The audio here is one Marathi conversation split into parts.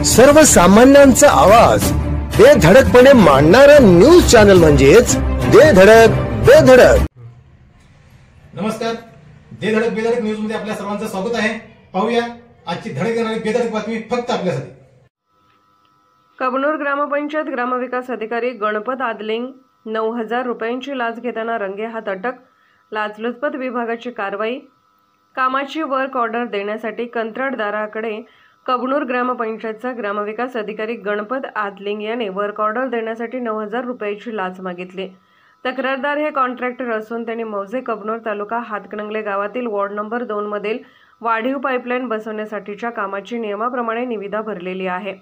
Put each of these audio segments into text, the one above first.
सर्वसामान्यांचा आवाज बेधडकपणे मांडणारा न्यूज चॅनल म्हणजेच बेधडक बेधडक. नमस्कार, बेधडक बेधडक न्यूज मध्ये आपल्या सर्वांचं स्वागत आहे. पाहूया आजची धडक देणारी बेधडक बातमी फक्त आपल्यासाठी. कबनूर ग्रामपंचायत ग्रामविकास अधिकारी गणपत आदलिंग 9,000 रुपयांची लाच घेताना रंगेहात अटक. लाचलुचपत विभागाची कारवाई. कामाची वर्क ऑर्डर देण्यासाठी कंत्राटदाराकडे कबनूर ग्रामपंचायतचा ग्रामविकास अधिकारी गणपत आदलिंग याने वर्क ऑर्डर देण्यासाठी 9,000 रुपयाची लाच मागितली. तक्रारदार हे कॉन्ट्रॅक्टर असून त्यांनी मौजे कबनूर तालुका हातकणंगले गावातील वॉर्ड नंबर 2 मधील वाढीव पाईपलाईन बसवण्यासाठीच्या कामाची नियमाप्रमाणे निविदा भरलेली आहे.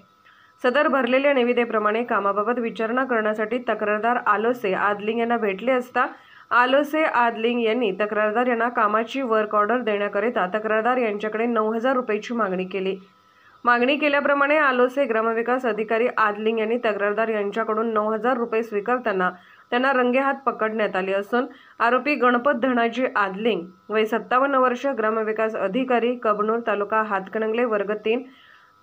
सदर भरलेल्या निविदेप्रमाणे कामाबाबत विचारणा करण्यासाठी तक्रारदार आलोसे आदलिंग यांना भेटले असता आलोसे आदलिंग यांनी तक्रारदार यांना कामाची वर्क ऑर्डर देण्याकरिता तक्रारदार यांच्याकडे 9,000 रुपयाची मागणी केली. मागणी केल्याप्रमाणे आलोसे ग्रामविकास अधिकारी आदलिंग यांनी तक्रारदार यांच्याकडून 9,000 रुपये स्वीकारताना त्यांना रंगेहात पकडण्यात आले असून आरोपी गणपत धनाजी आदलिंग वय 57 वर्ष, ग्रामविकास अधिकारी कबनूर तालुका हातकणंगले, वर्ग 3,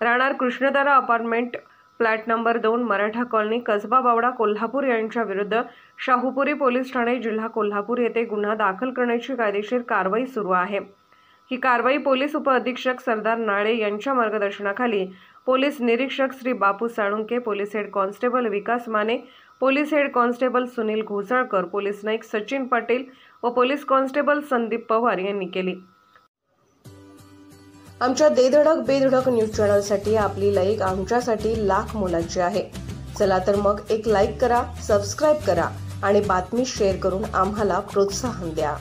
राहणार Krishnatara apartment, flat number 2, Maratha colony, Kasba Bawada, Kolhapur यांच्या विरुद्ध शाहूपुरी पोलीस ठाणे, जिल्हा कोल्हापूर येथे गुन्हा दाखल करण्याची कायदेशीर कारवाई सुरू आहे. ही कारवाई पोलीस उपअधीक्षक सरदार नाळे यांच्या मार्गदर्शनाखाली पोलीस निरीक्षक Shri Bapu Salunke, police head constable Vikas Mane, police head constable Sunil Ghosalkar, police Naik Sachin Patil व पोलीस कॉन्स्टेबल संदीप पवार यांनी केली. आमच्या बेधडक बेधडक न्यूज चॅनलसाठी आपली लाईक आमच्यासाठी लाख मोलाची आहे. चला तर मग एक लाईक करा, सबस्क्राईब करा आणि बातमी शेअर करून आम्हाला प्रोत्साहन द्या.